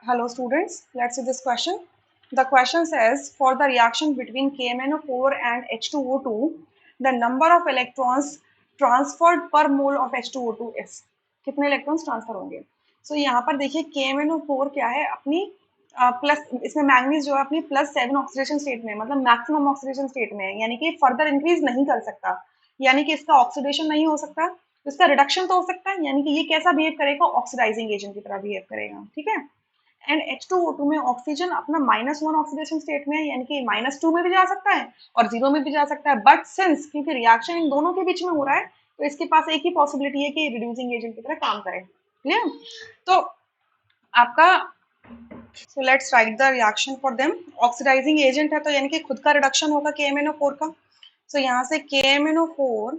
Hello students, let's see this question. The question says for the reaction between KMnO4 and H2O2, the number of electrons transferred per mole of H2O2 is. कितने electrons transfer होंगे? सो यहाँ पर देखिए KMnO4 क्या है अपनी plus, इसमें manganese जो है अपनी +7 ऑक्सीडेशन स्टेट में, मतलब मैक्सिमम ऑक्सीडेशन स्टेट में है, यानी कि फर्दर इंक्रीज नहीं कर सकता, यानी कि इसका ऑक्सीडेशन नहीं हो सकता, इसका रिडक्शन तो हो सकता है, यानी कि ये कैसा बिहेव करेगा, ऑक्सीडाइजिंग एजेंट की तरह बिहेव करेगा, ठीक है। एंड H2O2 में ऑक्सीजन अपना -1 ऑक्सीडेशन स्टेट में है, यानी कि -2 में भी जा सकता है और 0 में भी जा सकता है, बट सिंस क्योंकि रिएक्शन इन दोनों के बीच में हो रहा है तो इसके पास एक ही पॉसिबिलिटी है कि रिड्यूसिंग एजेंट की तरह काम करे। क्लियर? तो आपका so let's write the reaction for them. Oxidising agent है तो यानी कि खुद का रिडक्शन होगा KMnO4 का। सो यहाँ से KMnO4,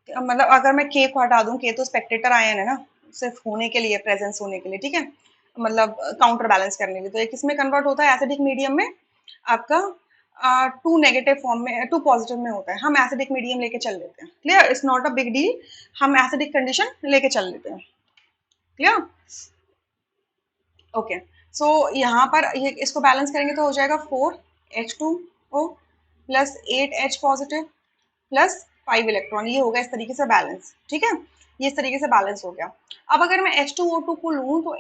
मतलब अगर मैं K को हटा दूं, K तो स्पेक्टेटर आयन है ना, सिर्फ होने के लिए, प्रेजेंस होने के लिए, ठीक है, मतलब काउंटर बैलेंस करने के लिए, तो ये किस में कन्वर्ट होता है, एसिडिक मीडियम में आपका टू नेगेटिव फॉर्म में, टू पॉजिटिव में होता है। हम एसिडिक मीडियम लेके चल लेते हैं, clear, it's not a big deal, हम एसिडिक कंडीशन लेके चल लेते हैं, क्लियर। ओके, सो यहाँ पर ये इसको बैलेंस करेंगे तो हो जाएगा 4H2O plus 8H positive plus 5 electron, ये होगा इस तरीके से बैलेंस, ठीक है, ये इस तरीके से बैलेंस हो गया। अब अगर मैं H2O2 को लूं तो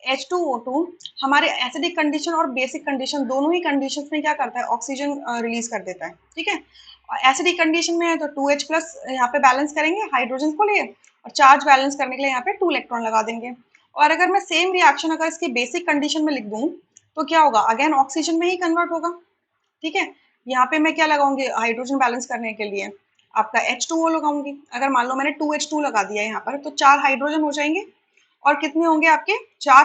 H2O2 हमारे एसिडिक कंडीशन और बेसिक कंडीशन दोनों ही कंडीशंस में क्या करता है, ऑक्सीजन रिलीज कर देता है, ठीक है। एसिडिक कंडीशन में है तो 2H प्लस यहाँ पे बैलेंस करेंगे हाइड्रोजन को लिए, और चार्ज बैलेंस करने के लिए यहाँ पे 2 इलेक्ट्रॉन लगा देंगे। और अगर मैं सेम रिएक्शन अगर इसकी बेसिक कंडीशन में लिख दूं तो क्या होगा, अगेन ऑक्सीजन में ही कन्वर्ट होगा, ठीक है। यहाँ पे मैं क्या लगाऊंगी, हाइड्रोजन बैलेंस करने के लिए आपका H2O लगाऊंगी। अगर मान लो मैंने 2H2 लगा दिया यहाँ पर तो 4 हाइड्रोजन हो जाएंगे और कितने होंगे आपके, 4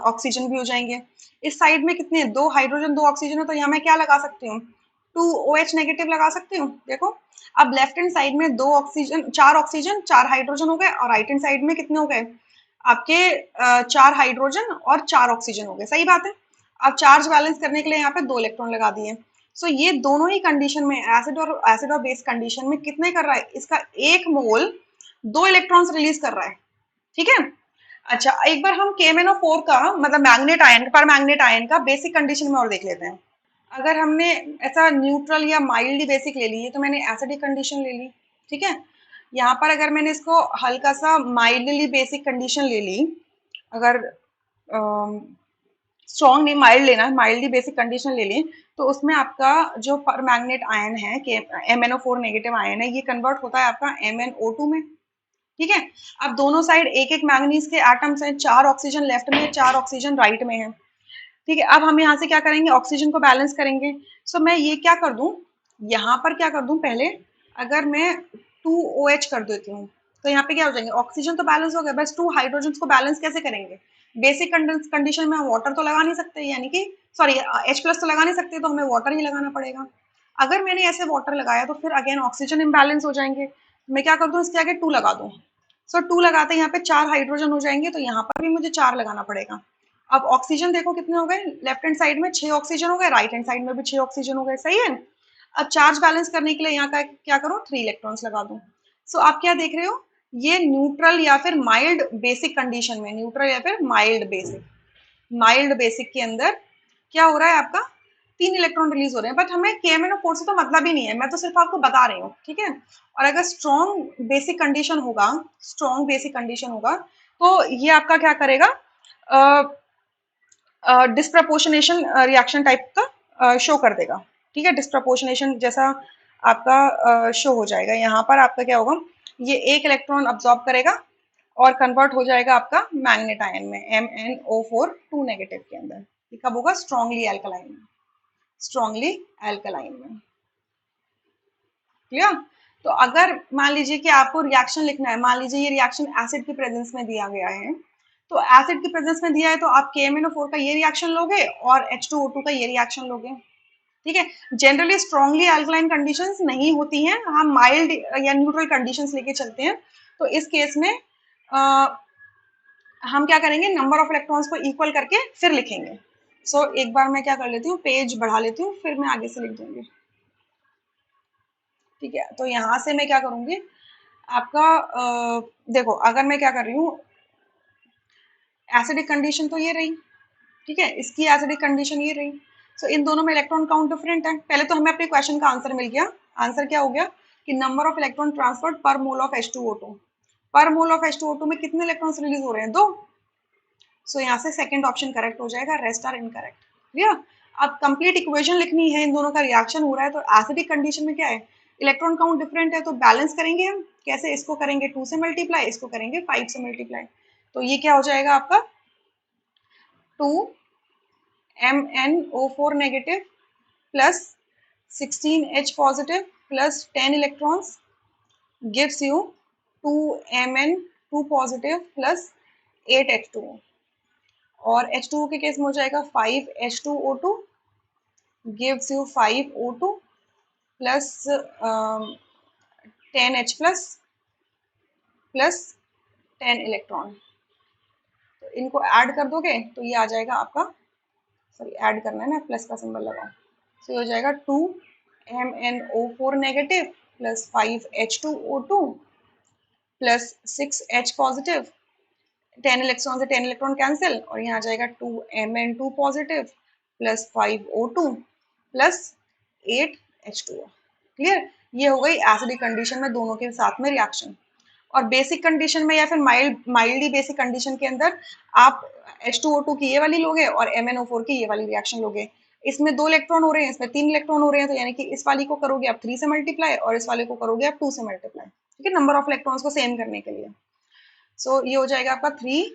ऑक्सीजन भी हो जाएंगे। इस साइड में कितने, 2 हाइड्रोजन 2 ऑक्सीजन है तो यहाँ मैं क्या लगा सकती हूँ, 2OH नेगेटिव लगा सकती हूँ। देखो अब लेफ्ट हैंड साइड में 2 ऑक्सीजन 4 ऑक्सीजन 4 हाइड्रोजन हो गए, और राइट हैंड साइड में कितने हो गए आपके 4 हाइड्रोजन और 4 ऑक्सीजन हो गए, सही बात है। अब चार्ज बैलेंस करने के लिए यहाँ पे 2 इलेक्ट्रॉन लगा दिए। सो ये दोनों ही कंडीशन में, एसिड और बेस कंडीशन में कितने कर रहा है, इसका एक मोल 2 इलेक्ट्रॉन्स रिलीज कर रहा है, ठीक है। अच्छा, एक बार हम KMnO4 का, मतलब मैग्नेट आयन, पर मैग्नेट आयन का बेसिक कंडीशन में और देख लेते हैं। अगर हमने ऐसा न्यूट्रल या माइल्ड बेसिक ले ली है तो मैंने एसिडिक कंडीशन ले ली, ठीक है। यहाँ पर अगर मैंने इसको हल्का सा माइल्डली बेसिक कंडीशन ले ली, अगर स्ट्रॉन्ग नहीं, माइल्ड लेना है, माइल्डली बेसिक कंडीशन ले ली, तो उसमें आपका जो पर मैग्नेट आयन है कि MnO4 नेगेटिव आयन है, ये कन्वर्ट होता है आपका MnO2 में, ठीक है। अब दोनों साइड एक एक मैंगनीज के एटम्स हैं, 4 ऑक्सीजन लेफ्ट में, 4 ऑक्सीजन राइट में है, ठीक है। अब हम यहाँ से क्या करेंगे, ऑक्सीजन को बैलेंस करेंगे। सो मैं ये क्या कर दूं, यहाँ पर क्या कर दूं, पहले अगर मैं 2OH कर देती हूँ तो यहाँ पे क्या हो जाएंगे, ऑक्सीजन तो बैलेंस हो गया, बस 2 हाइड्रोजन को बैलेंस कैसे करेंगे, बेसिक कंडीशन में हम वाटर तो लगा नहीं सकते, यानी कि सॉरी H प्लस तो लगा नहीं सकते, तो हमें वाटर ही लगाना पड़ेगा। अगर मैंने ऐसे वाटर लगाया तो फिर अगेन ऑक्सीजन इम्बैलेंस हो जाएंगे, मैं क्या कर दूं, इसके आगे 2 लगा दूं। सो 2 लगाते यहाँ पे 4 हाइड्रोजन हो जाएंगे, तो यहाँ पर भी मुझे 4 लगाना पड़ेगा। अब ऑक्सीजन देखो कितने हो गए, लेफ्ट हैंड साइड में 6 ऑक्सीजन हो गए, राइट हैंड साइड में भी 6 ऑक्सीजन हो गए, सही है। अब चार्ज बैलेंस करने के लिए यहाँ का क्या करो, 3 इलेक्ट्रॉन्स लगा दूं। सो आप क्या देख रहे हो, ये न्यूट्रल या फिर माइल्ड बेसिक कंडीशन में, न्यूट्रल या फिर माइल्ड बेसिक के अंदर क्या हो रहा है आपका, 3 इलेक्ट्रॉन रिलीज हो रहे हैं, बट हमें KMnO4 से तो मतलब ही नहीं है, मैं तो सिर्फ आपको बता रही हूँ, ठीक है। और अगर स्ट्रॉन्ग बेसिक कंडीशन होगा तो ये आपका क्या करेगा, डिस्प्रपोर्शनेशन रिएक्शन टाइप का शो कर देगा, ठीक है, डिस्प्रपोर्शनेशन जैसा आपका शो हो जाएगा। यहाँ पर आपका क्या होगा, ये एक इलेक्ट्रॉन अब्सॉर्ब करेगा और कन्वर्ट हो जाएगा आपका मैग्नेट आयन में, MnO4 2 नेगेटिव के अंदर। ये कब होगा, स्ट्रांगली एल्कलाइन में, क्लियर। तो अगर मान लीजिए कि आपको रिएक्शन लिखना है, मान लीजिए ये रिएक्शन एसिड की प्रेजेंस में दिया गया है, तो एसिड की प्रेजेंस में दिया है तो आप KMnO4 का ये रिएक्शन लोगे और H2O2 का ये रिएक्शन लोगे, ठीक है। जनरली स्ट्रांगली अल्कलाइन कंडीशंस नहीं होती हैं, हम माइल्ड या न्यूट्रल कंडीशंस लेके चलते हैं। तो इस केस में हम क्या करेंगे, नंबर ऑफ इलेक्ट्रॉन्स को इक्वल करके फिर लिखेंगे। सो एक बार मैं क्या कर लेती हूँ, पेज बढ़ा लेती हूँ, फिर मैं आगे से लिख दूंगी, ठीक है। तो यहाँ से मैं क्या करूंगी, आपका देखो अगर मैं क्या कर रही हूँ, एसिडिक कंडीशन तो ये रही, ठीक है, इसकी एसिडिक कंडीशन ये रही। सो इन दोनों में इलेक्ट्रॉन काउंट डिफरेंट है। पहले तो हमें अपने क्वेश्चन का आंसर मिल गया। आंसर क्या हो गया कि नंबर ऑफ इलेक्ट्रॉन ट्रांसफर्ड पर मोल ऑफ H2O2। पर मोल ऑफ H2O2 में कितने इलेक्ट्रॉन्स रिलीज हो रहे हैं? 2। सो यहाँ से सेकंड ऑप्शन करेक्ट हो जाएगा, रेस्ट आर इनकरेक्ट। क्लियर? अब कंप्लीट इक्वेशन लिखनी है, इन दोनों का रिएक्शन हो रहा है, तो एसिडिक कंडीशन में क्या है, इलेक्ट्रॉन काउंट डिफरेंट है, तो बैलेंस करेंगे हम कैसे, इसको करेंगे 2 से मल्टीप्लाई, इसको करेंगे 5 से मल्टीप्लाई। तो ये क्या हो जाएगा आपका 2 MnO4 negative plus 16H positive plus 10 electrons gives you 2Mn2 positive plus 8H2O। और H2O के केस में हो जाएगा 5H2O2 gives you 5O2 plus 10H plus 10 electron. तो इनको ऐड कर दोगे तो ये आ जाएगा आपका, सॉरी ऐड करना है ना, प्लस का सिंबल लगाओ। तो ये हो जाएगा 2MnO4 negative plus 5H2O2 plus 6H positive, 10 electron से 10 इलेक्ट्रॉन कैंसिल, और यहाँ आ जाएगा 2Mn2 positive plus 5O2 plus 8H2O। Clear? ये हो गई एसिडिक कंडीशन में दोनों के साथ में रिएक्शन। और बेसिक कंडीशन में या फिर माइल्डली बेसिक कंडीशन के अंदर आप H2O2 की ये वाली लोगे और MnO4 की ये वाली रिएक्शन लोगे। इसमें 2 इलेक्ट्रॉन हो रहे हैं, इसमें 3 इलेक्ट्रॉन हो रहे हैं, तो यानी कि इस वाली को करोगे आप 3 से मल्टीप्लाई और इस वाले को करोगे आप 2 से मल्टीप्लाई, ठीक है, नंबर ऑफ इलेक्ट्रॉन्स को सेम करने के लिए। सो ये हो जाएगा आपका 3,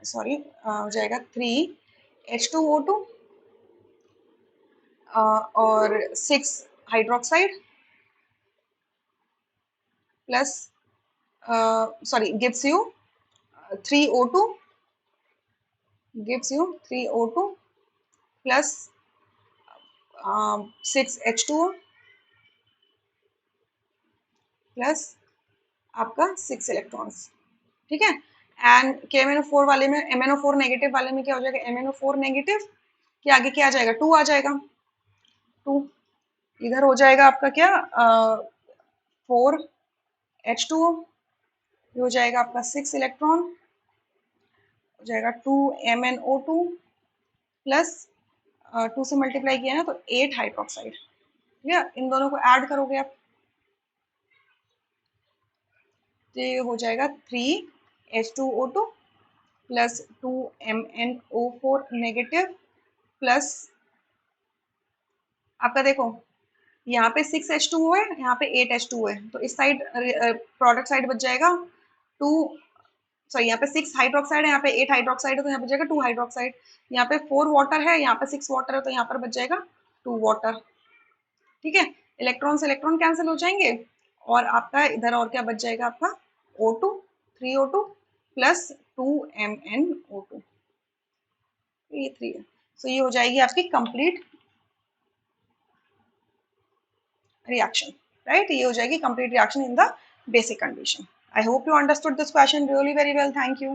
सॉरी हो जाएगा 3H2O2 और 6 hydroxide plus sorry gives you 3O2 plus 6H2O plus आपका 6 इलेक्ट्रॉन्स, ठीक है। एंड KMnO4 वाले में, MnO4 नेगेटिव वाले में क्या हो जाएगा, MnO4 नेगेटिव के आगे क्या आ जाएगा, 2 आ जाएगा, 2 इधर हो जाएगा आपका क्या 4H2O, ये हो जाएगा आपका 6 इलेक्ट्रॉन, हो जाएगा 2MnO2 प्लस 2 से मल्टीप्लाई किया ना तो 8 हाइड्रोक्साइड, ठीक है। इन दोनों को ऐड करोगे आप तो ये हो जाएगा 3H2O2 plus 2MnO4 negative plus आपका देखो यहाँ पे 6H2O है, यहाँ पे 8H2O है, तो इस साइड प्रोडक्ट साइड बच जाएगा 2, सॉरी यहाँ पे 6 हाइड्रोक्साइड है, यहाँ पे 8 हाइड्रोक्साइड है, तो यहाँ पे जाएगा 2 हाइड्रोक्साइड, यहाँ पे 4 वाटर है, यहाँ पे 6 वाटर है, तो यहाँ पर बच जाएगा 2 वाटर, ठीक है। इलेक्ट्रॉन से इलेक्ट्रॉन कैंसिल हो जाएंगे और आपका इधर और क्या बच जाएगा आपका O2, 3O2 प्लस 2MnO2, ये 3 है। सो ये हो जाएगी आपकी कंप्लीट रिएक्शन, राइट, ये हो जाएगी complete reaction in the basic condition. I hope you understood this question really very well, thank you.